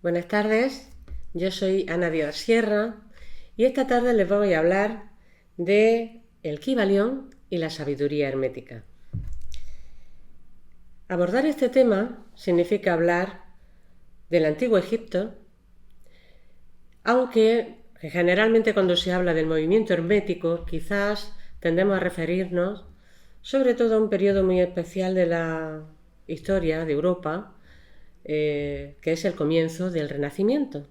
Buenas tardes, yo soy Ana Díaz Sierra y esta tarde les voy a hablar de el Kybalión y la sabiduría hermética. Abordar este tema significa hablar del antiguo Egipto, aunque generalmente cuando se habla del movimiento hermético quizás tendemos a referirnos sobre todo a un periodo muy especial de la historia de Europa, que es el comienzo del Renacimiento.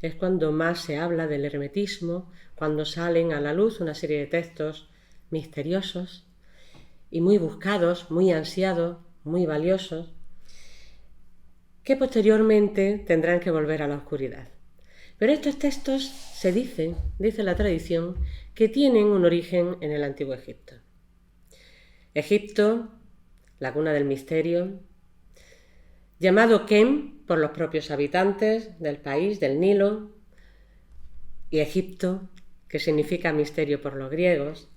Es cuando más se habla del hermetismo, cuando salen a la luz una serie de textos misteriosos y muy buscados, muy ansiados, muy valiosos, que posteriormente tendrán que volver a la oscuridad. Pero estos textos se dice la tradición, que tienen un origen en el Antiguo Egipto. Egipto, la cuna del misterio, llamado Kem por los propios habitantes del país, del Nilo, y Egipto, que significa misterio por los griegos,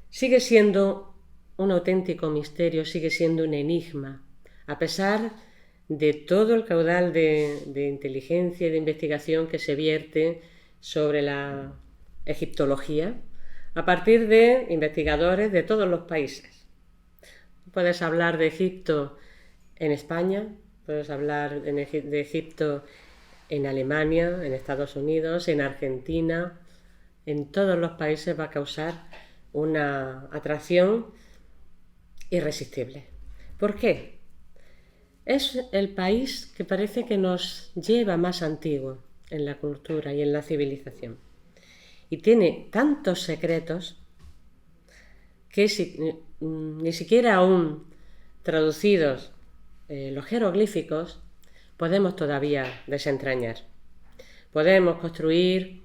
sigue siendo un auténtico misterio, sigue siendo un enigma, a pesar de todo el caudal de inteligencia y de investigación que se vierte sobre la egiptología a partir de investigadores de todos los países. Puedes hablar de Egipto en España, puedes hablar de Egipto en Alemania, en Estados Unidos, en Argentina. En todos los países va a causar una atracción irresistible. ¿Por qué? Es el país que parece que nos lleva más antiguo en la cultura y en la civilización. Y tiene tantos secretos que ni siquiera aún traducidos los jeroglíficos podemos todavía desentrañar. Podemos construir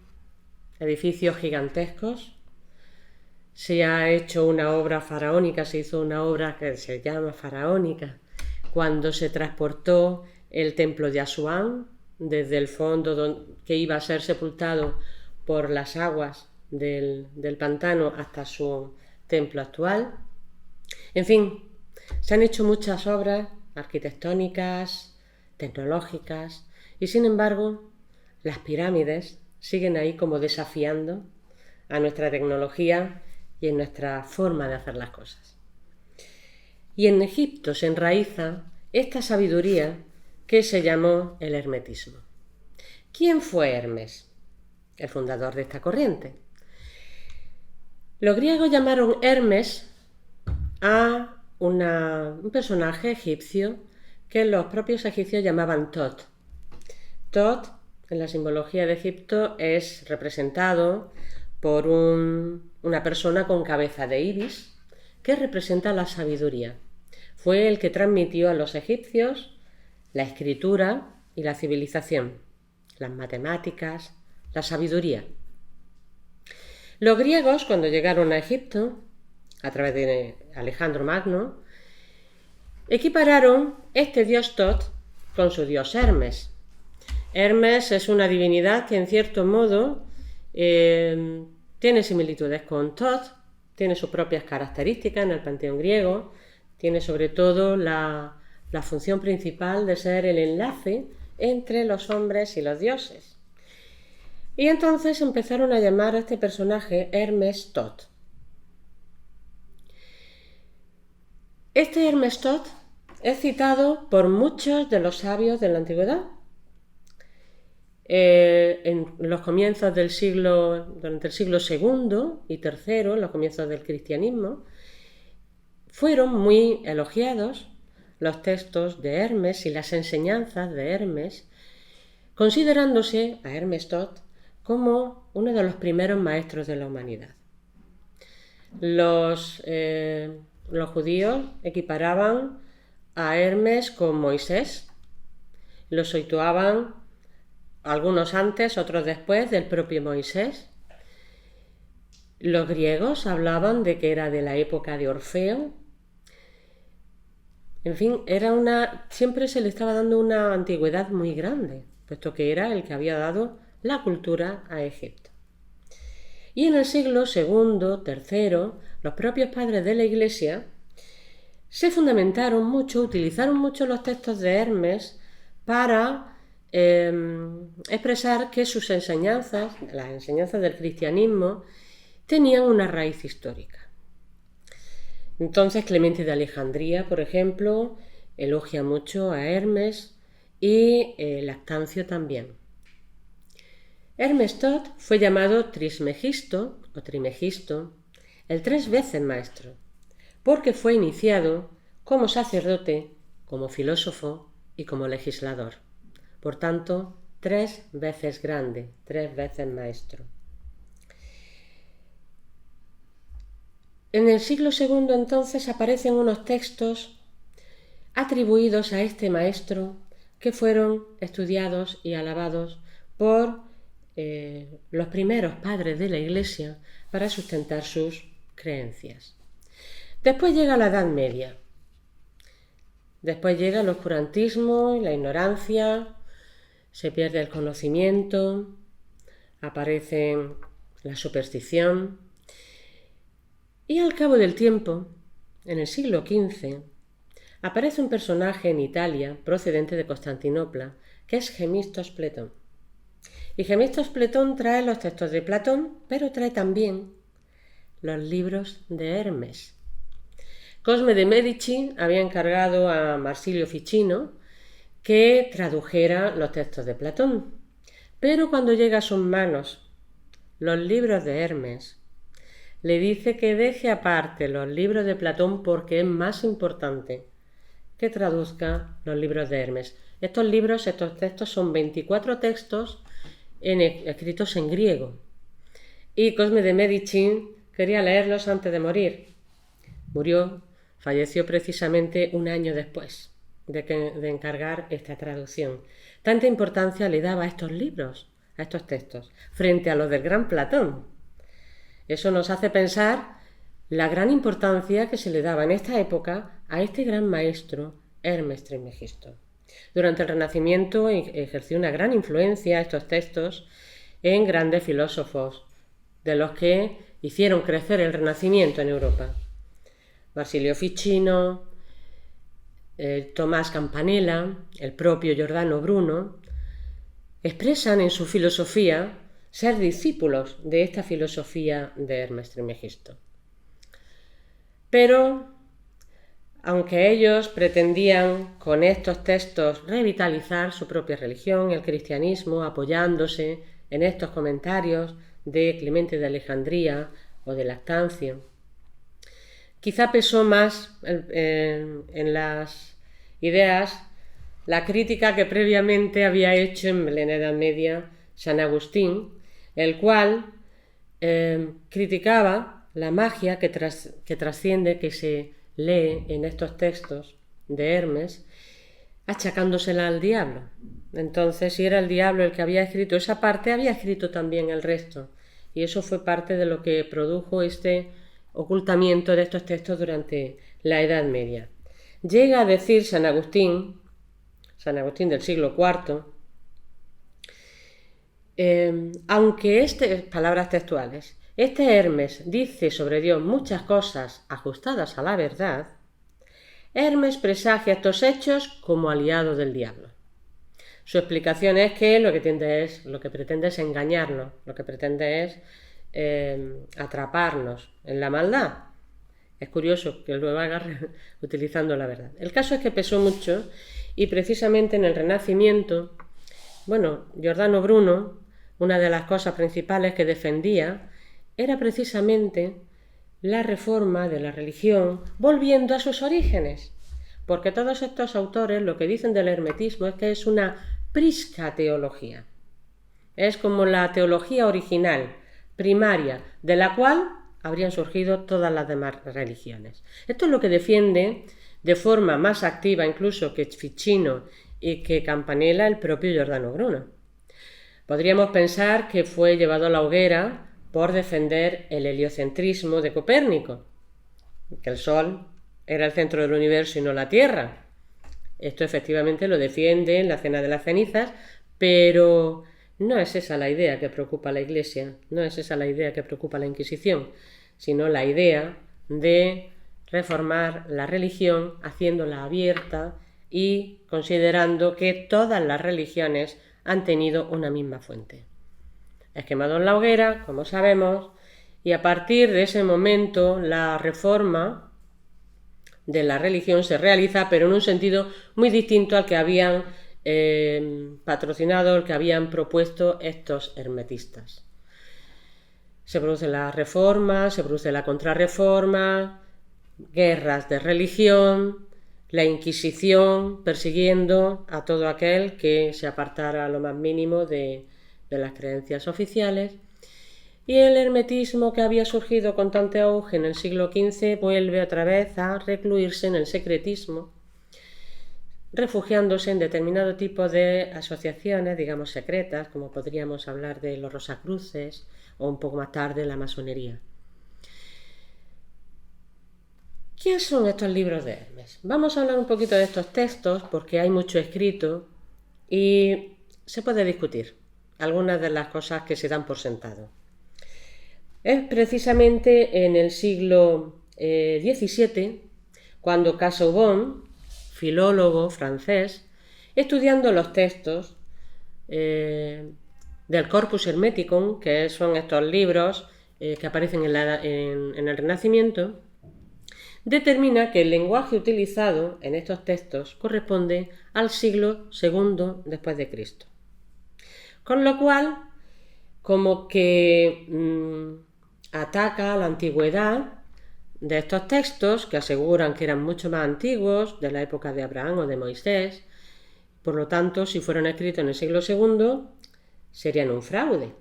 edificios gigantescos. Se ha hecho una obra faraónica, se hizo una obra que se llama faraónica, cuando se transportó el templo de Asuán desde el fondo que iba a ser sepultado por las aguas del pantano hasta su templo actual. En fin, se han hecho muchas obras arquitectónicas, tecnológicas, y sin embargo las pirámides siguen ahí como desafiando a nuestra tecnología y en nuestra forma de hacer las cosas. Y en Egipto se enraiza esta sabiduría que se llamó el hermetismo. ¿Quién fue Hermes? El fundador de esta corriente. Los griegos llamaron Hermes a un personaje egipcio que los propios egipcios llamaban Tot. Tot, en la simbología de Egipto, es representado por una persona con cabeza de ibis que representa la sabiduría. Fue el que transmitió a los egipcios la escritura y la civilización, las matemáticas, la sabiduría. Los griegos, cuando llegaron a Egipto, a través de Alejandro Magno, equipararon este dios Tot con su dios Hermes. Hermes es una divinidad que en cierto modo tiene similitudes con Tot, tiene sus propias características en el panteón griego, tiene sobre todo la función principal de ser el enlace entre los hombres y los dioses. Y entonces empezaron a llamar a este personaje Hermes Tot. Este Hermes Tot es citado por muchos de los sabios de la antigüedad. En los comienzos del durante el siglo II y III, en los comienzos del cristianismo, fueron muy elogiados los textos de Hermes y las enseñanzas de Hermes, considerándose a Hermes Tot como uno de los primeros maestros de la humanidad. Los judíos equiparaban a Hermes con Moisés, lo situaban algunos antes, otros después del propio Moisés. Los griegos hablaban de que era de la época de Orfeo. En fin, siempre se le estaba dando una antigüedad muy grande, puesto que era el que había dado la cultura a Egipto. Y en el siglo II, III, los propios padres de la Iglesia se fundamentaron mucho, utilizaron mucho los textos de Hermes para expresar que sus enseñanzas, las enseñanzas del cristianismo, tenían una raíz histórica. Entonces Clemente de Alejandría, por ejemplo, elogia mucho a Hermes y Lactancio también. Hermes Todd fue llamado Trismegisto o Trimegisto, el 3 veces maestro, porque fue iniciado como sacerdote, como filósofo y como legislador. Por tanto, 3 veces grande, 3 veces maestro. En el siglo II entonces aparecen unos textos atribuidos a este maestro que fueron estudiados y alabados por los primeros padres de la Iglesia para sustentar sus creencias. Después llega la Edad Media. Después llega el oscurantismo y la ignorancia, se pierde el conocimiento, aparece la superstición. Y al cabo del tiempo, en el siglo XV, aparece un personaje en Italia, procedente de Constantinopla, que es Gemistos Pletón. Y Gemistos Pletón trae los textos de Platón, pero trae también los libros de Hermes. Cosme de Medici había encargado a Marsilio Ficino que tradujera los textos de Platón, pero cuando llega a sus manos los libros de Hermes, le dice que deje aparte los libros de Platón porque es más importante que traduzca los libros de Hermes. Estos textos son 24 textos escritos en griego. Y Cosme de Medici quería leerlos antes de morir. Falleció precisamente un año después de encargar esta traducción. Tanta importancia le daba a estos libros, a estos textos, frente a los del gran Platón. Eso nos hace pensar la gran importancia que se le daba en esta época a este gran maestro Hermes Trismegisto. Durante el Renacimiento ejerció una gran influencia estos textos en grandes filósofos, de los que hicieron crecer el Renacimiento en Europa. Marsilio Ficino, Tomás Campanella, el propio Giordano Bruno, expresan en su filosofía ser discípulos de esta filosofía de Hermes Trismegisto. Pero, aunque ellos pretendían con estos textos revitalizar su propia religión, el cristianismo, apoyándose en estos comentarios de Clemente de Alejandría o de Lactancio, quizá pesó más en las ideas la crítica que previamente había hecho en la Edad Media San Agustín, el cual criticaba la magia que trasciende, que se lee en estos textos de Hermes, achacándosela al diablo. Entonces, si era el diablo el que había escrito esa parte, había escrito también el resto. Y eso fue parte de lo que produjo este ocultamiento de estos textos durante la Edad Media. Llega a decir San Agustín del siglo IV, aunque palabras textuales, este Hermes dice sobre Dios muchas cosas ajustadas a la verdad, Hermes presagia estos hechos como aliado del diablo. Su explicación es que lo que pretende es engañarnos, lo que pretende es atraparnos en la maldad. Es curioso que lo haga utilizando la verdad. El caso es que pesó mucho y precisamente en el Renacimiento, Giordano Bruno, una de las cosas principales que defendía era precisamente la reforma de la religión volviendo a sus orígenes, porque todos estos autores lo que dicen del hermetismo es que es una prisca teología. Es como la teología original, primaria, de la cual habrían surgido todas las demás religiones. Esto es lo que defiende de forma más activa incluso que Ficino y que Campanella el propio Giordano Bruno. Podríamos pensar que fue llevado a la hoguera por defender el heliocentrismo de Copérnico, que el Sol era el centro del universo y no la Tierra. Esto efectivamente lo defiende en la Cena de las Cenizas, pero no es esa la idea que preocupa a la Iglesia, no es esa la idea que preocupa a la Inquisición, sino la idea de reformar la religión haciéndola abierta y considerando que todas las religiones han tenido una misma fuente. Es quemado en la hoguera, como sabemos, y a partir de ese momento la reforma de la religión se realiza, pero en un sentido muy distinto al que habían patrocinado, al que habían propuesto estos hermetistas. Se produce la reforma, se produce la contrarreforma, guerras de religión, la Inquisición persiguiendo a todo aquel que se apartara lo más mínimo de las creencias oficiales, y el hermetismo, que había surgido con tanto auge en el siglo XV, vuelve otra vez a recluirse en el secretismo, refugiándose en determinado tipo de asociaciones, digamos secretas, como podríamos hablar de los Rosacruces o un poco más tarde la masonería. ¿Qué son estos libros de Hermes? Vamos a hablar un poquito de estos textos porque hay mucho escrito y se puede discutir algunas de las cosas que se dan por sentado. Es precisamente en el siglo XVII cuando Casaubon, filólogo francés, estudiando los textos del Corpus Hermeticum, que son estos libros que aparecen en el Renacimiento, determina que el lenguaje utilizado en estos textos corresponde al siglo II después de Cristo. Con lo cual, como que ataca la antigüedad de estos textos, que aseguran que eran mucho más antiguos, de la época de Abraham o de Moisés. Por lo tanto, si fueron escritos en el siglo II, serían un fraude.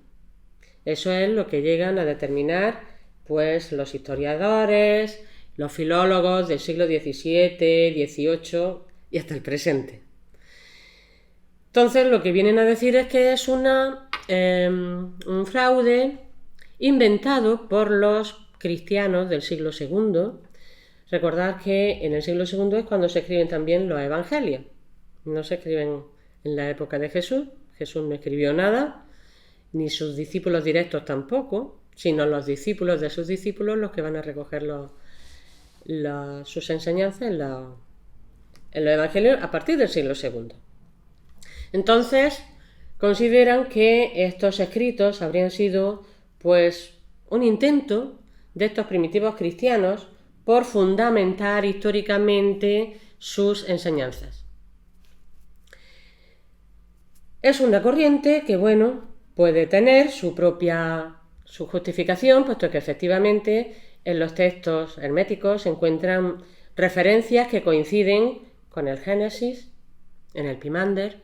Eso es lo que llegan a determinar pues, los historiadores, los filólogos del siglo XVII, XVIII y hasta el presente. Entonces, lo que vienen a decir es que es un fraude inventado por los cristianos del siglo II. Recordad que en el siglo II es cuando se escriben también los evangelios. No se escriben en la época de Jesús. Jesús no escribió nada, ni sus discípulos directos tampoco, sino los discípulos de sus discípulos los que van a recoger sus enseñanzas en los evangelios a partir del siglo II. Entonces, consideran que estos escritos habrían sido pues un intento de estos primitivos cristianos por fundamentar históricamente sus enseñanzas. Es una corriente que, puede tener su justificación, puesto que efectivamente en los textos herméticos se encuentran referencias que coinciden con el Génesis, en el Pimander.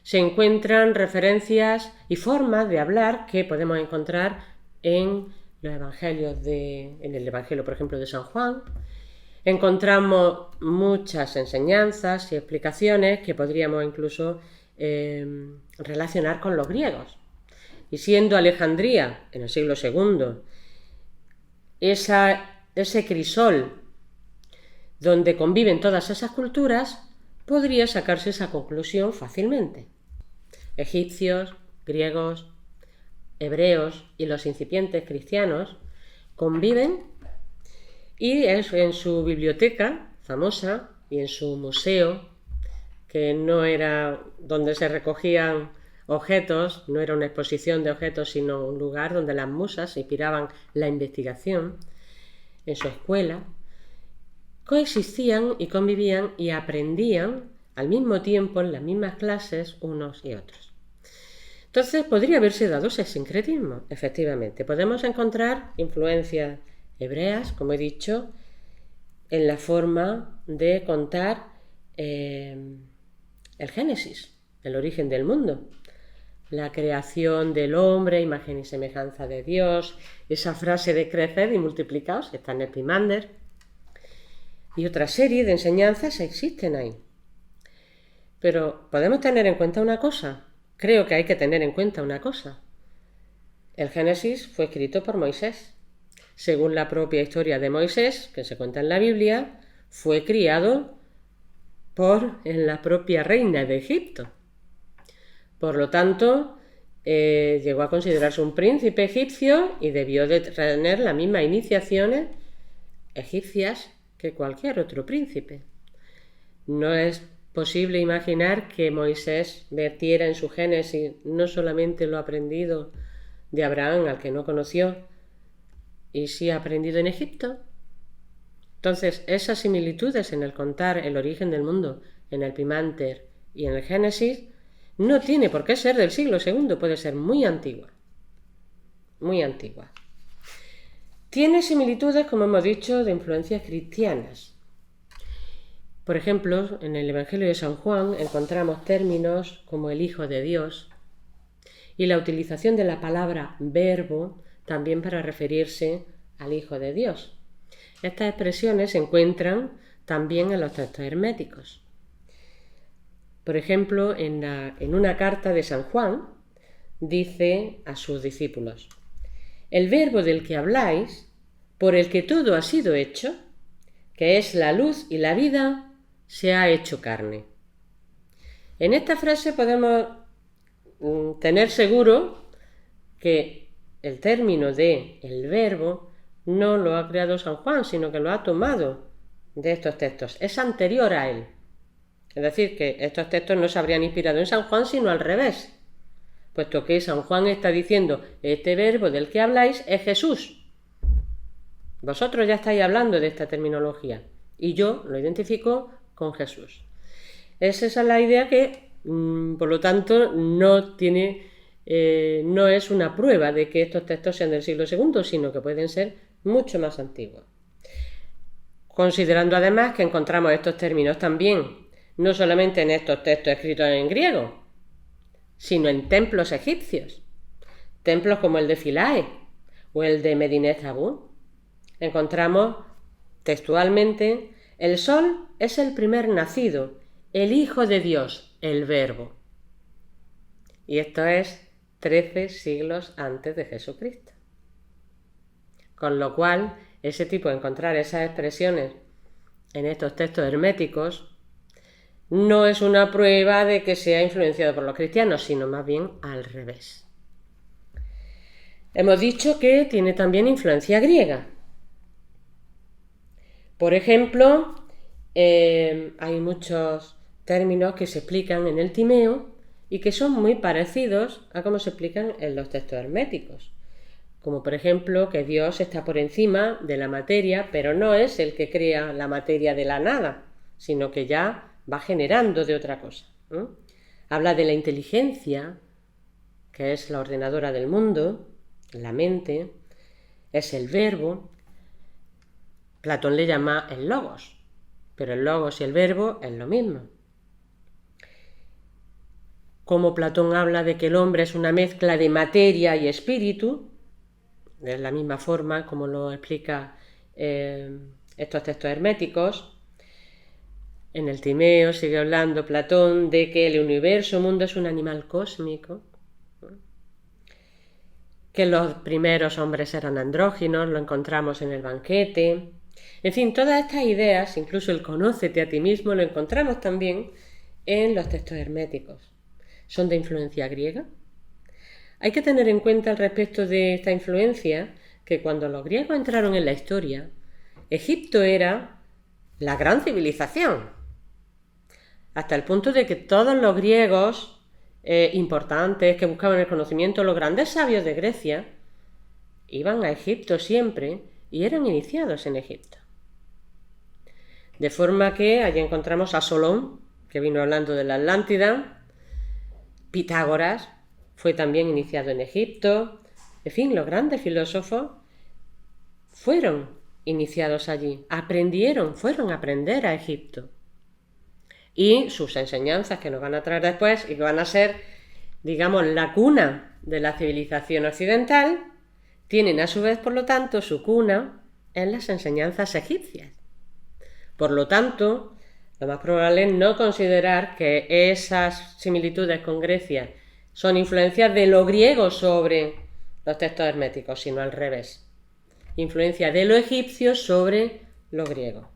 Se encuentran referencias y formas de hablar que podemos encontrar en los evangelios en el evangelio, por ejemplo, de San Juan. Encontramos muchas enseñanzas y explicaciones que podríamos incluso relacionar con los griegos. Y siendo Alejandría, en el siglo II, ese crisol donde conviven todas esas culturas, podría sacarse esa conclusión fácilmente. Egipcios, griegos, hebreos y los incipientes cristianos conviven, y en su biblioteca famosa y en su museo, que no era donde se recogían objetos, no era una exposición de objetos, sino un lugar donde las musas inspiraban la investigación, en su escuela, coexistían y convivían y aprendían al mismo tiempo en las mismas clases unos y otros. Entonces podría haberse dado ese sincretismo, efectivamente. Podemos encontrar influencias hebreas, como he dicho, en la forma de contar el Génesis, el origen del mundo, la creación del hombre, imagen y semejanza de Dios, esa frase de creced y multiplicaos, está en el Pimander, y otra serie de enseñanzas existen ahí. Pero podemos tener en cuenta una cosa, creo que hay que tener en cuenta una cosa. El Génesis fue escrito por Moisés. Según la propia historia de Moisés, que se cuenta en la Biblia, fue criado por la propia reina de Egipto. Por lo tanto, llegó a considerarse un príncipe egipcio y debió de tener las mismas iniciaciones egipcias que cualquier otro príncipe. No es posible imaginar que Moisés vertiera en su Génesis no solamente lo aprendido de Abraham, al que no conoció, y sí aprendido en Egipto? Entonces, esas similitudes en el contar el origen del mundo en el Pimanter y en el Génesis no tiene por qué ser del siglo II, puede ser muy antigua. Muy antigua. Tiene similitudes, como hemos dicho, de influencias cristianas. Por ejemplo, en el Evangelio de San Juan encontramos términos como el Hijo de Dios y la utilización de la palabra verbo también para referirse al Hijo de Dios. Estas expresiones se encuentran también en los textos herméticos. Por ejemplo, en una carta de San Juan dice a sus discípulos: el verbo del que habláis, por el que todo ha sido hecho, que es la luz y la vida, se ha hecho carne. En esta frase podemos tener seguro que el término de el verbo no lo ha creado San Juan, sino que lo ha tomado de estos textos. Es anterior a él. Es decir, que estos textos no se habrían inspirado en San Juan, sino al revés, puesto que San Juan está diciendo: este verbo del que habláis es Jesús. Vosotros ya estáis hablando de esta terminología y yo lo identifico con Jesús. Esa es la idea que, por lo tanto, no es una prueba de que estos textos sean del siglo II, sino que pueden ser mucho más antiguos. Considerando además que encontramos estos términos también, no solamente en estos textos escritos en griego, sino en templos egipcios, templos como el de Philae o el de Medinet Habu. Encontramos textualmente: el sol es el primer nacido, el Hijo de Dios, el Verbo. Y esto es 13 siglos antes de Jesucristo. Con lo cual, encontrar esas expresiones en estos textos herméticos no es una prueba de que sea influenciado por los cristianos, sino más bien al revés. Hemos dicho que tiene también influencia griega. Por ejemplo, hay muchos términos que se explican en el Timeo y que son muy parecidos a cómo se explican en los textos herméticos. Como por ejemplo que Dios está por encima de la materia, pero no es el que crea la materia de la nada, sino que ya va generando de otra cosa, ¿no? Habla de la inteligencia, que es la ordenadora del mundo, la mente, es el verbo. Platón le llama el logos, pero el logos y el verbo es lo mismo. Como Platón habla de que el hombre es una mezcla de materia y espíritu, de la misma forma como lo explica estos textos herméticos. En el Timeo sigue hablando Platón de que el universo mundo es un animal cósmico, que los primeros hombres eran andróginos, lo encontramos en el banquete. En fin, todas estas ideas, incluso el conócete a ti mismo, lo encontramos también en los textos herméticos. ¿Son de influencia griega? Hay que tener en cuenta al respecto de esta influencia que cuando los griegos entraron en la historia, Egipto era la gran civilización, hasta el punto de que todos los griegos importantes que buscaban el conocimiento, los grandes sabios de Grecia, iban a Egipto siempre y eran iniciados en Egipto. De forma que allí encontramos a Solón, que vino hablando de la Atlántida. Pitágoras fue también iniciado en Egipto. En fin, los grandes filósofos fueron iniciados allí, fueron a aprender a Egipto. Y sus enseñanzas que nos van a traer después y que van a ser, digamos, la cuna de la civilización occidental, tienen a su vez, por lo tanto, su cuna en las enseñanzas egipcias. Por lo tanto, lo más probable es no considerar que esas similitudes con Grecia son influencias de lo griego sobre los textos herméticos, sino al revés. Influencia de lo egipcio sobre lo griego.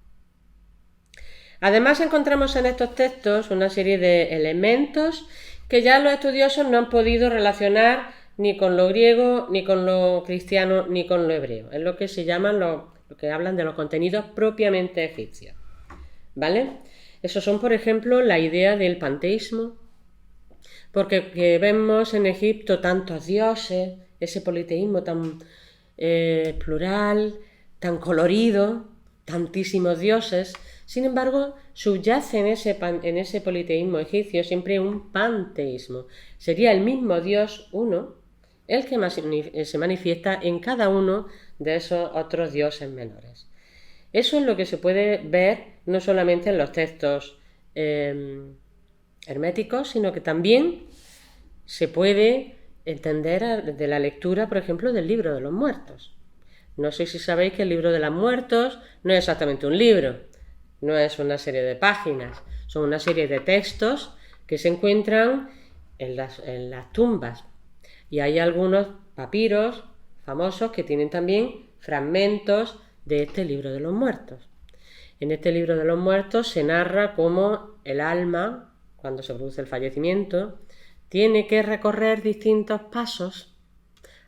Además encontramos en estos textos una serie de elementos que ya los estudiosos no han podido relacionar ni con lo griego, ni con lo cristiano, ni con lo hebreo. Es lo que se llaman lo que hablan de los contenidos propiamente egipcios. ¿Vale? Esos son, por ejemplo, la idea del panteísmo, porque vemos en Egipto tantos dioses, ese politeísmo tan plural, tan colorido, tantísimos dioses. Sin embargo, subyace en ese politeísmo egipcio siempre un panteísmo. Sería el mismo Dios uno el que se manifiesta en cada uno de esos otros dioses menores. Eso es lo que se puede ver no solamente en los textos herméticos, sino que también se puede entender de la lectura, por ejemplo, del Libro de los Muertos. No sé si sabéis que el Libro de los Muertos no es exactamente un libro, no es una serie de páginas, son una serie de textos que se encuentran en las tumbas. Y hay algunos papiros famosos que tienen también fragmentos de este Libro de los Muertos. En este Libro de los Muertos se narra cómo el alma, cuando se produce el fallecimiento, tiene que recorrer distintos pasos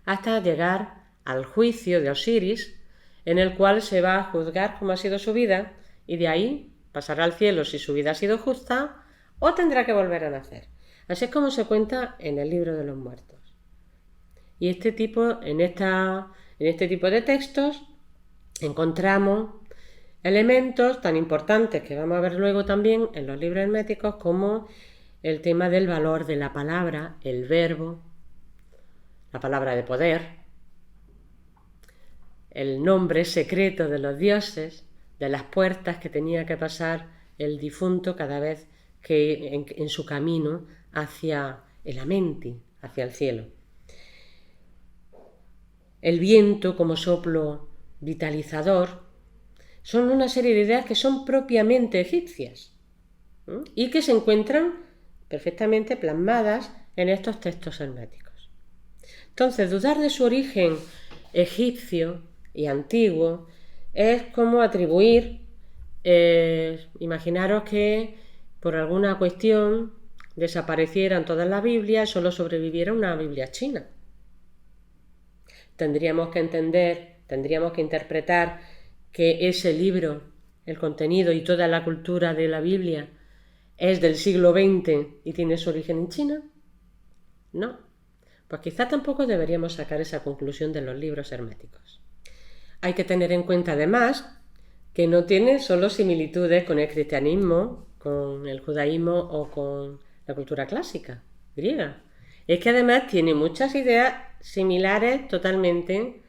hasta llegar al juicio de Osiris, en el cual se va a juzgar cómo ha sido su vida y de ahí pasará al cielo si su vida ha sido justa o tendrá que volver a nacer. Así es como se cuenta en el Libro de los Muertos. Y en este tipo de textos encontramos elementos tan importantes que vamos a ver luego también en los libros herméticos, como el tema del valor de la palabra, el verbo, la palabra de poder, el nombre secreto de los dioses, de las puertas que tenía que pasar el difunto cada vez que en su camino hacia el Amenti, hacia el cielo. El viento como soplo vitalizador, son una serie de ideas que son propiamente egipcias, ¿no? Y que se encuentran perfectamente plasmadas en estos textos herméticos. Entonces, dudar de su origen egipcio y antiguo es como atribuir, imaginaros que por alguna cuestión desaparecieran todas las Biblias y solo sobreviviera una Biblia china. Tendríamos que interpretar que ese libro, el contenido y toda la cultura de la Biblia es del siglo XX y tiene su origen en China. No, pues quizá tampoco deberíamos sacar esa conclusión de los libros herméticos. Hay que tener en cuenta además que no tiene solo similitudes con el cristianismo, con el judaísmo o con la cultura clásica griega. Es que además tiene muchas ideas similares totalmente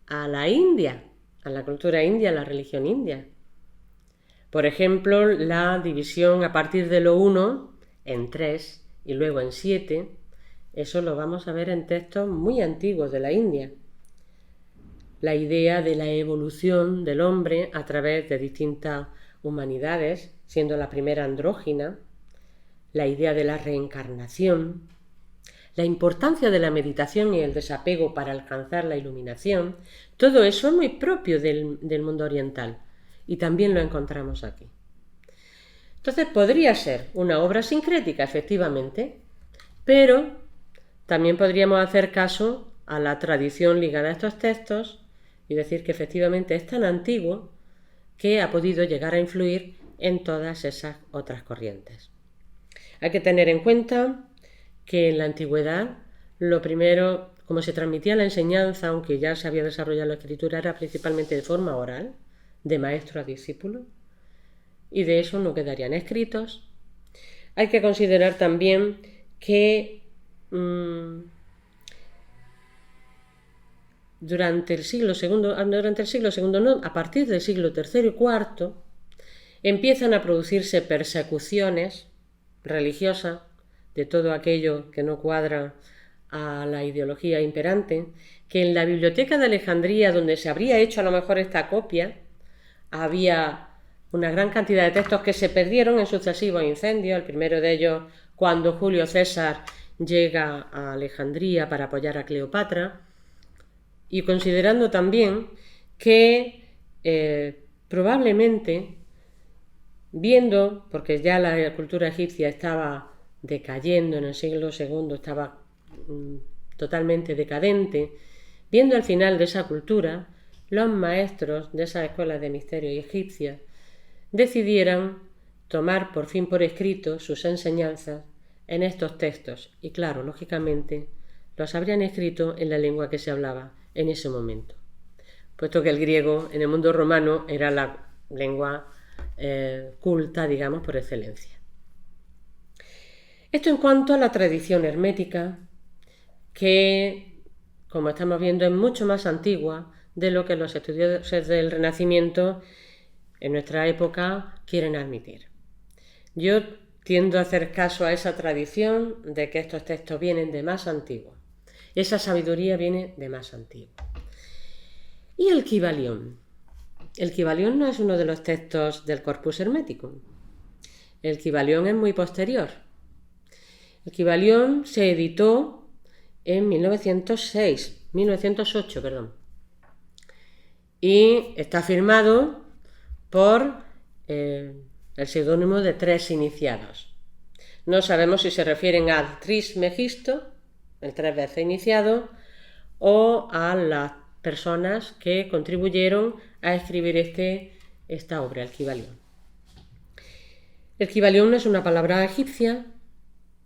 a la India, a la cultura india, a la religión india. Por ejemplo, la división a partir de lo 1 en 3 y luego en 7, eso lo vamos a ver en textos muy antiguos de la India. La idea de la evolución del hombre a través de distintas humanidades, siendo la primera andrógina, la idea de la reencarnación, la importancia de la meditación y el desapego para alcanzar la iluminación, todo eso es muy propio del mundo oriental y también lo encontramos aquí. Entonces podría ser una obra sincrética, efectivamente, pero también podríamos hacer caso a la tradición ligada a estos textos y decir que efectivamente es tan antiguo que ha podido llegar a influir en todas esas otras corrientes. Hay que tener en cuenta que en la antigüedad lo primero, como se transmitía la enseñanza, aunque ya se había desarrollado la escritura, era principalmente de forma oral, de maestro a discípulo, y de eso no quedarían escritos. Hay que considerar también que durante el siglo II, no, a partir del siglo III y IV, empiezan a producirse persecuciones religiosas de todo aquello que no cuadra a la ideología imperante, que en la biblioteca de Alejandría, donde se habría hecho a lo mejor esta copia, había una gran cantidad de textos que se perdieron en sucesivos incendios, el primero de ellos cuando Julio César llega a Alejandría para apoyar a Cleopatra, y considerando también que probablemente, viendo, porque ya la cultura egipcia estaba decayendo en el siglo II, estaba totalmente decadente, viendo el final de esa cultura, los maestros de esas escuelas de misterio egipcias decidieran tomar por fin por escrito sus enseñanzas en estos textos. Y claro, lógicamente, los habrían escrito en la lengua que se hablaba en ese momento, puesto que el griego en el mundo romano era la lengua culta, digamos, por excelencia. Esto en cuanto a la tradición hermética, que, como estamos viendo, es mucho más antigua de lo que los estudiosos del Renacimiento en nuestra época quieren admitir. Yo tiendo a hacer caso a esa tradición de que estos textos vienen de más antiguo. Esa sabiduría viene de más antiguo. ¿Y el Kybalión? El Kybalión no es uno de los textos del Corpus Hermeticum. El Kybalión es muy posterior. El Kybalión se editó en 1908, y está firmado por el seudónimo de 3 iniciados. No sabemos si se refieren a Trismegisto, el 3 veces iniciado, o a las personas que contribuyeron a escribir esta obra, el Kybalión. El Kybalión no es una palabra egipcia,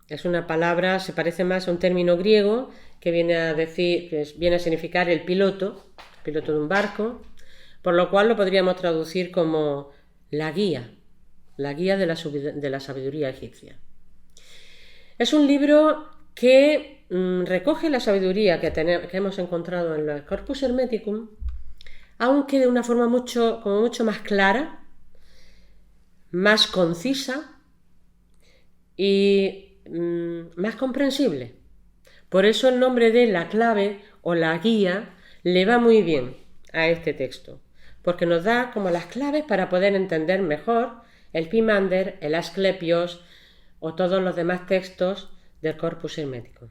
es una palabra, se parece más a un término griego que viene a significar el piloto de un barco, por lo cual lo podríamos traducir como la guía de la sabiduría egipcia. Es un libro que recoge la sabiduría que hemos encontrado en el Corpus Hermeticum, aunque de una forma mucho más clara, más concisa y más comprensible. Por eso el nombre de la clave o la guía le va muy bien a este texto, porque nos da como las claves para poder entender mejor el Pimander, el Asclepios o todos los demás textos del Corpus Hermeticum.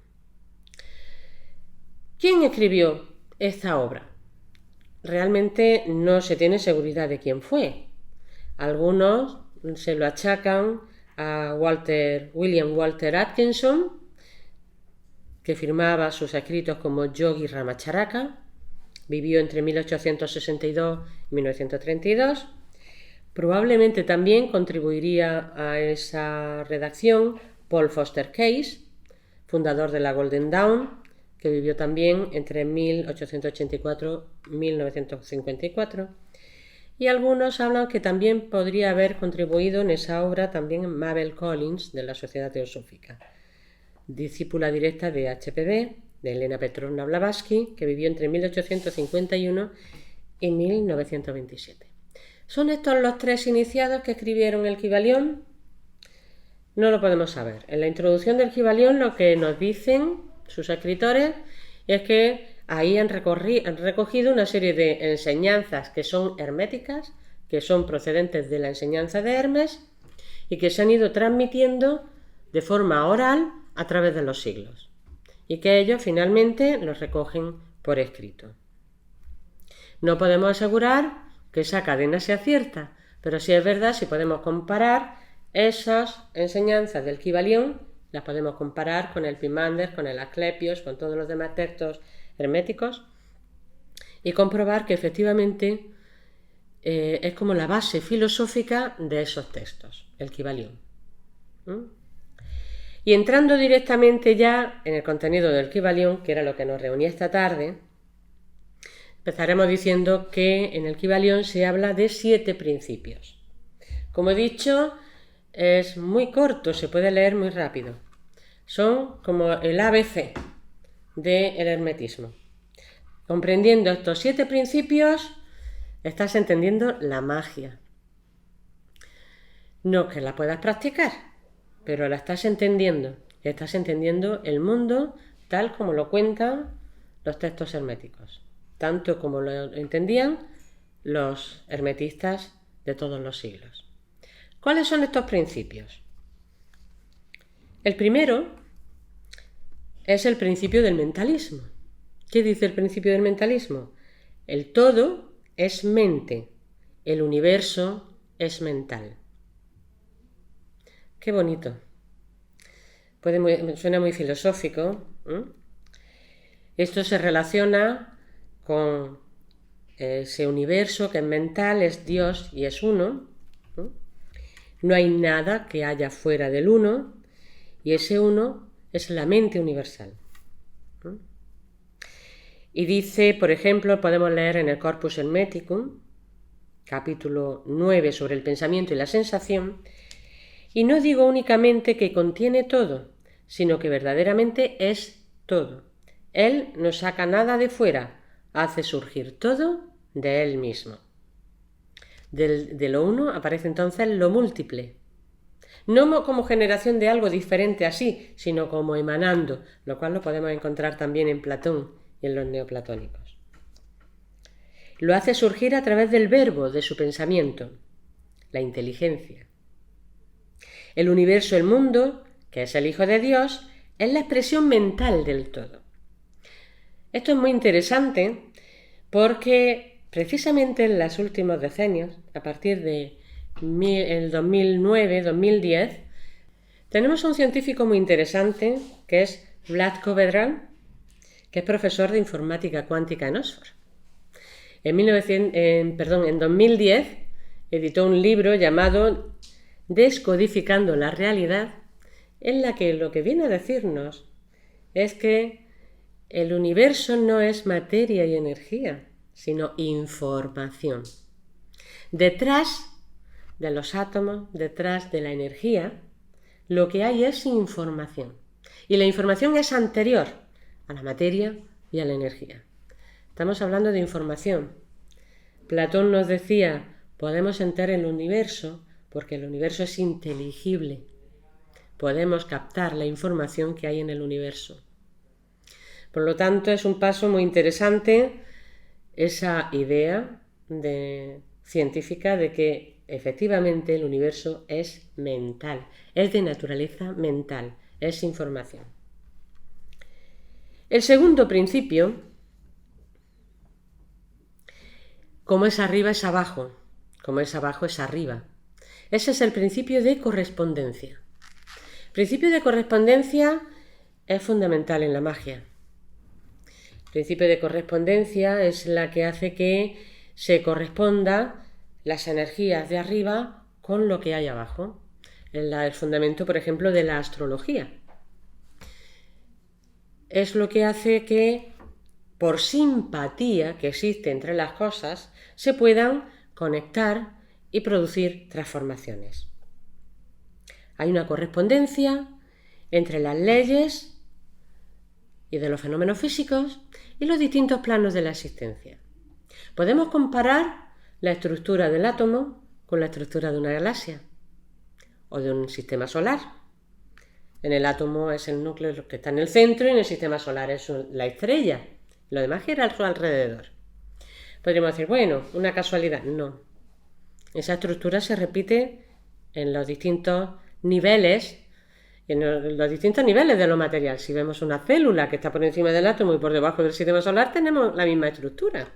¿Quién escribió esta obra? Realmente no se tiene seguridad de quién fue. Algunos se lo achacan a William Walter Atkinson, que firmaba sus escritos como Yogi Ramacharaka, vivió entre 1862 y 1932. Probablemente también contribuiría a esa redacción Paul Foster Case, fundador de la Golden Dawn, que vivió también entre 1884 y 1954. Y algunos hablan que también podría haber contribuido en esa obra también Mabel Collins, de la Sociedad Teosófica, discípula directa de HPB, de Elena Petrovna Blavatsky, que vivió entre 1851 y 1927. ¿Son estos los 3 iniciados que escribieron el Kybalión? No lo podemos saber. En la introducción del Kybalión lo que nos dicen sus escritores es que ahí han recogido una serie de enseñanzas que son herméticas, que son procedentes de la enseñanza de Hermes y que se han ido transmitiendo de forma oral a través de los siglos, y que ellos finalmente los recogen por escrito. No podemos asegurar que esa cadena sea cierta, pero sí es verdad, si podemos comparar esas enseñanzas del Kybalión, las podemos comparar con el Pimander, con el Asclepios, con todos los demás textos herméticos, y comprobar que efectivamente es como la base filosófica de esos textos, el Kybalión. Y entrando directamente ya en el contenido del Kybalión, que era lo que nos reunía esta tarde, empezaremos diciendo que en el Kybalión se habla de 7 principios. Como he dicho, es muy corto, se puede leer muy rápido. Son como el ABC del hermetismo. Comprendiendo estos 7 principios, estás entendiendo la magia. No que la puedas practicar, pero la estás entendiendo. Estás entendiendo el mundo tal como lo cuentan los textos herméticos, tanto como lo entendían los hermetistas de todos los siglos. ¿Cuáles son estos principios? El primero es el principio del mentalismo. ¿Qué dice el principio del mentalismo? El todo es mente, el universo es mental. Qué bonito. Suena muy filosófico. Esto se relaciona con ese universo que es mental, es Dios y es uno. No hay nada que haya fuera del uno, y ese uno es la mente universal. Y dice, por ejemplo, podemos leer en el Corpus Hermeticum, capítulo 9, sobre el pensamiento y la sensación, y no digo únicamente que contiene todo, sino que verdaderamente es todo. Él no saca nada de fuera, hace surgir todo de él mismo. De lo uno aparece entonces lo múltiple, no como generación de algo diferente así, sino como emanando, lo cual lo podemos encontrar también en Platón y en los neoplatónicos. Lo hace surgir a través del verbo, de su pensamiento, la inteligencia. El universo, el mundo, que es el Hijo de Dios, es la expresión mental del todo. Esto es muy interesante porque precisamente en los últimos decenios, a partir de el 2009-2010, tenemos un científico muy interesante que es Vlatko Vedran, que es profesor de informática cuántica en Oxford. En 2010 editó un libro llamado Descodificando la realidad, en la que lo que viene a decirnos es que el universo no es materia y energía, sino información. Detrás de los átomos, detrás de la energía, lo que hay es información. Y la información es anterior a la materia y a la energía. Estamos hablando de información. Platón nos decía, podemos entender el universo porque el universo es inteligible. Podemos captar la información que hay en el universo. Por lo tanto, es un paso muy interesante esa idea científica de que efectivamente el universo es mental, es de naturaleza mental, es información. El segundo principio, como es arriba es abajo, como es abajo es arriba. Ese es el principio de correspondencia. El principio de correspondencia es fundamental en la magia. El principio de correspondencia es la que hace que se corresponda las energías de arriba con lo que hay abajo. El fundamento, por ejemplo, de la astrología. Es lo que hace que, por simpatía que existe entre las cosas, se puedan conectar y producir transformaciones. Hay una correspondencia entre las leyes y de los fenómenos físicos y los distintos planos de la existencia. Podemos comparar la estructura del átomo con la estructura de una galaxia o de un sistema solar. En el átomo es el núcleo que está en el centro y en el sistema solar es la estrella. Lo demás gira a su alrededor. Podríamos decir, bueno, una casualidad. No. Esa estructura se repite en los distintos niveles, de lo material. Si vemos una célula que está por encima del átomo y por debajo del sistema solar, tenemos la misma estructura.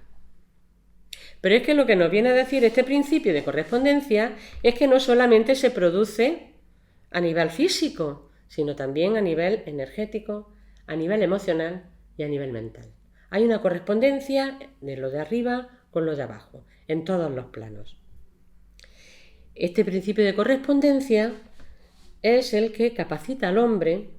Pero es que lo que nos viene a decir este principio de correspondencia es que no solamente se produce a nivel físico, sino también a nivel energético, a nivel emocional y a nivel mental. Hay una correspondencia de lo de arriba con lo de abajo, en todos los planos. Este principio de correspondencia es el que capacita al hombre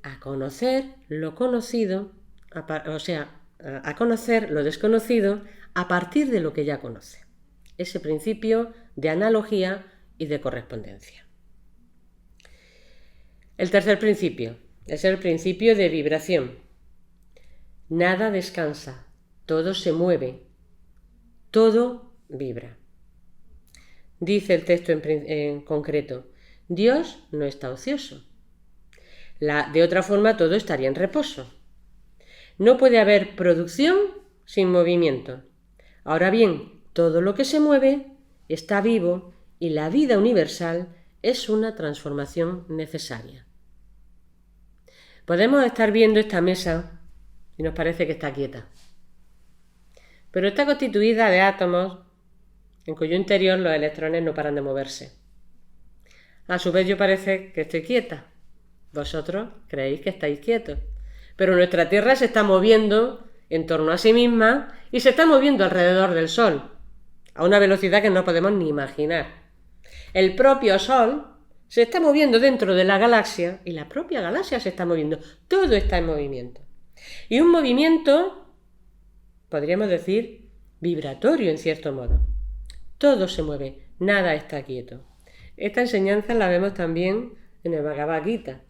a conocer lo conocido, a conocer lo desconocido a partir de lo que ya conoce. Ese principio de analogía y de correspondencia. El tercer principio es el principio de vibración. Nada descansa, todo se mueve, todo vibra. Dice el texto en concreto, Dios no está ocioso. De otra forma, todo estaría en reposo. No puede haber producción sin movimiento. Ahora bien, todo lo que se mueve está vivo y la vida universal es una transformación necesaria. Podemos estar viendo esta mesa y nos parece que está quieta, pero está constituida de átomos en cuyo interior los electrones no paran de moverse. A su vez yo parece que estoy quieta. Vosotros creéis que estáis quietos. Pero nuestra Tierra se está moviendo en torno a sí misma y se está moviendo alrededor del Sol, a una velocidad que no podemos ni imaginar. el propio Sol se está moviendo dentro de la galaxia y la propia galaxia se está moviendo. Todo está en movimiento. Y un movimiento, podríamos decir, vibratorio en cierto modo. Todo se mueve, nada está quieto. Esta enseñanza la vemos también en el Bhagavad Gita,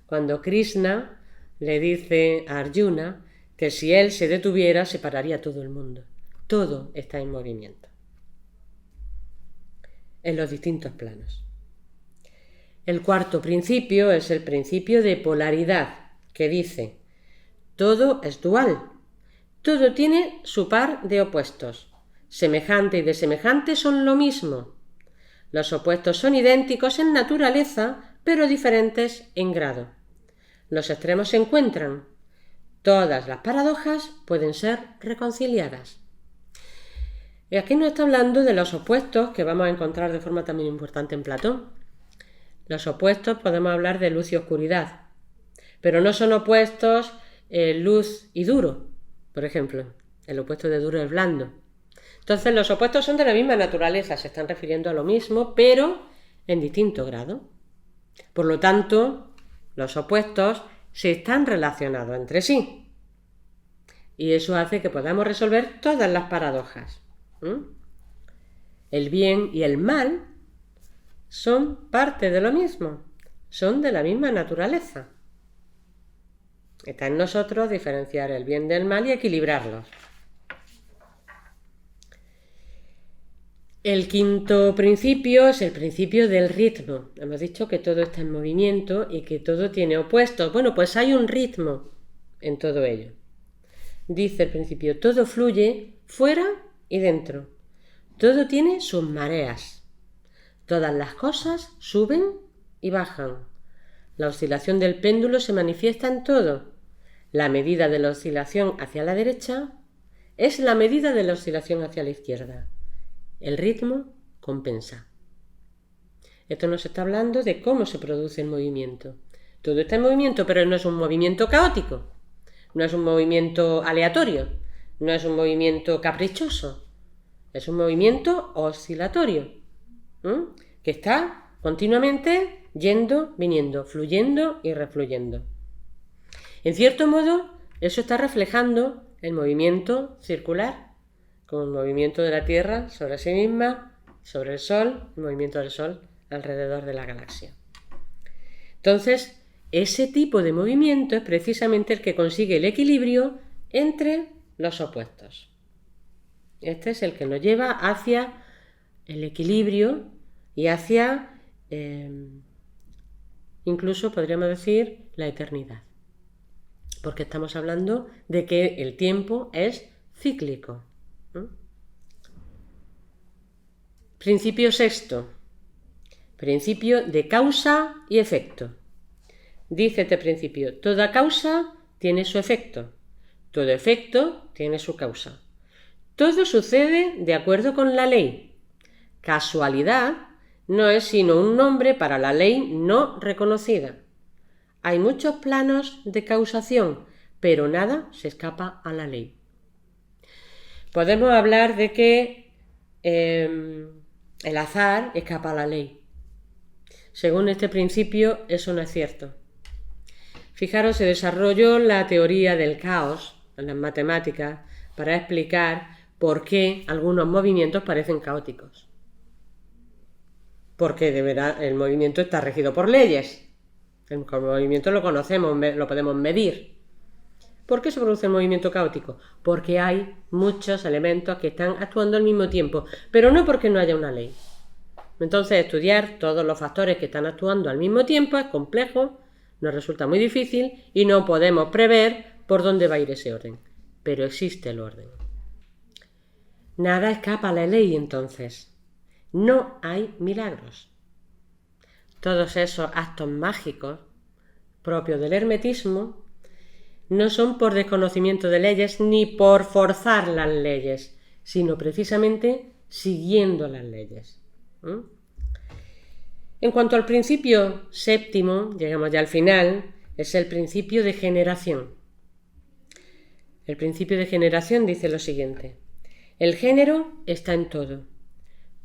cuando Krishna le dice a Arjuna que si él se detuviera se pararía todo el mundo. Todo está en movimiento, en los distintos planos. El cuarto principio es el principio de polaridad, que dice: todo es dual, todo tiene su par de opuestos. Semejante y desemejante son lo mismo. Los opuestos son idénticos en naturaleza, pero diferentes en grado. Los extremos se encuentran. Todas las paradojas pueden ser reconciliadas. Y aquí nos está hablando de los opuestos que vamos a encontrar de forma también importante en Platón. Los opuestos podemos hablar de luz y oscuridad, pero no son opuestos luz y duro, por ejemplo. El opuesto de duro es blando. Entonces los opuestos son de la misma naturaleza, se están refiriendo a lo mismo, pero en distinto grado. Por lo tanto, los opuestos se están relacionados entre sí. Y eso hace que podamos resolver todas las paradojas. El bien y el mal son parte de lo mismo, son de la misma naturaleza. Está en nosotros diferenciar el bien del mal y equilibrarlos. El quinto principio es el principio del ritmo. Hemos dicho que todo está en movimiento y que todo tiene opuestos. Bueno, pues hay un ritmo en todo ello. Dice el principio: todo fluye fuera y dentro. Todo tiene sus mareas. Todas las cosas suben y bajan. La oscilación del péndulo se manifiesta en todo. La medida de la oscilación hacia la derecha es la medida de la oscilación hacia la izquierda. El ritmo compensa. Esto nos está hablando de cómo se produce el movimiento. Todo está en movimiento, pero no es un movimiento caótico, no es un movimiento aleatorio, no es un movimiento caprichoso, es un movimiento oscilatorio, que está continuamente yendo, viniendo, fluyendo y refluyendo. En cierto modo, eso está reflejando el movimiento circular, como el movimiento de la Tierra sobre sí misma, sobre el Sol, el movimiento del Sol alrededor de la galaxia. Entonces, ese tipo de movimiento es precisamente el que consigue el equilibrio entre los opuestos. Este es el que nos lleva hacia el equilibrio y hacia, incluso podríamos decir, la eternidad. Porque estamos hablando de que el tiempo es cíclico. Principio sexto. Principio de causa y efecto. Dice este principio: toda causa tiene su efecto, todo efecto tiene su causa. Todo sucede de acuerdo con la ley. Casualidad no es sino un nombre para la ley no reconocida. Hay muchos planos de causación, pero nada se escapa a la ley. Podemos hablar de que el azar escapa a la ley. Según este principio, eso no es cierto. Fijaros, se desarrolló la teoría del caos en las matemáticas para explicar por qué algunos movimientos parecen caóticos. Porque de verdad el movimiento está regido por leyes. El movimiento lo conocemos, lo podemos medir. ¿Por qué se produce el movimiento caótico? Porque hay muchos elementos que están actuando al mismo tiempo, pero no porque no haya una ley. Entonces, estudiar todos los factores que están actuando al mismo tiempo es complejo, nos resulta muy difícil y no podemos prever por dónde va a ir ese orden. Pero existe el orden. Nada escapa a la ley, entonces. No hay milagros. Todos esos actos mágicos propios del hermetismo no son por desconocimiento de leyes ni por forzar las leyes, sino precisamente siguiendo las leyes. En cuanto al principio séptimo, llegamos ya al final, es el principio de generación. El principio de generación dice lo siguiente: el género está en todo.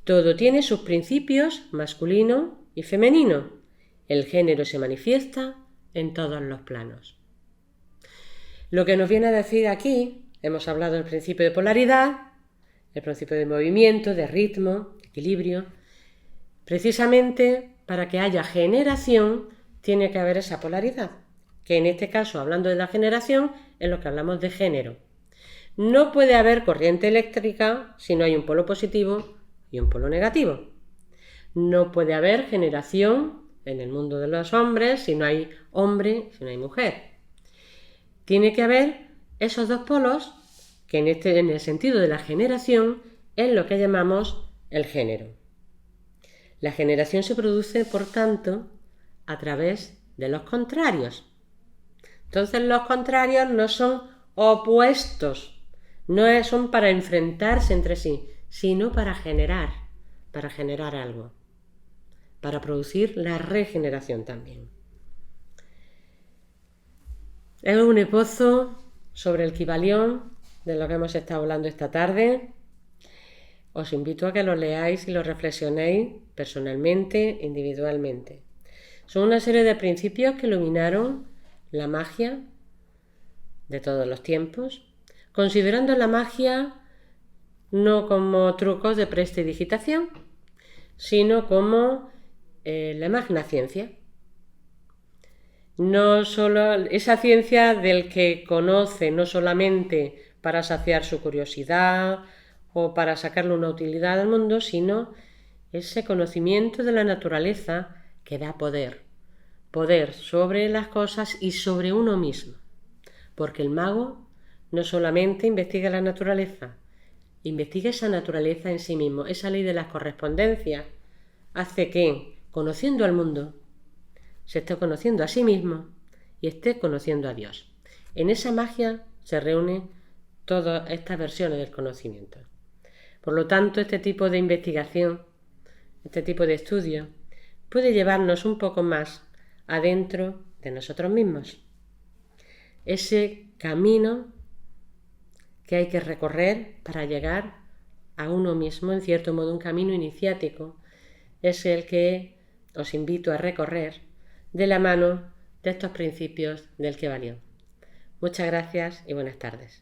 Todo tiene sus principios masculino y femenino. El género se manifiesta en todos los planos. Lo que nos viene a decir aquí, hemos hablado del principio de polaridad, el principio de movimiento, de ritmo, equilibrio. Precisamente para que haya generación tiene que haber esa polaridad, que en este caso, hablando de la generación, es lo que hablamos de género. No puede haber corriente eléctrica si no hay un polo positivo y un polo negativo. No puede haber generación en el mundo de los hombres si no hay hombre, si no hay mujer. Tiene que haber esos dos polos que en el sentido de la generación es lo que llamamos el género. La generación se produce, por tanto, a través de los contrarios. Entonces los contrarios no son opuestos, no son para enfrentarse entre sí, sino para generar algo, para producir la regeneración también. Es un esbozo sobre el Kybalión, de lo que hemos estado hablando esta tarde. Os invito a que lo leáis y lo reflexionéis personalmente, individualmente. Son una serie de principios que iluminaron la magia de todos los tiempos, considerando la magia no como trucos de prestidigitación, sino como la magna ciencia. No solo esa ciencia del que conoce no solamente para saciar su curiosidad o para sacarle una utilidad al mundo, sino ese conocimiento de la naturaleza que da poder sobre las cosas y sobre uno mismo. Porque el mago no solamente investiga la naturaleza, investiga esa naturaleza en sí mismo. Esa ley de las correspondencias hace que, conociendo al mundo, se esté conociendo a sí mismo y esté conociendo a Dios. En esa magia se reúnen todas estas versiones del conocimiento. Por lo tanto, este tipo de investigación, este tipo de estudio, puede llevarnos un poco más adentro de nosotros mismos. Ese camino que hay que recorrer para llegar a uno mismo, en cierto modo un camino iniciático, es el que os invito a recorrer de la mano de estos principios del Kybalión. Muchas gracias y buenas tardes.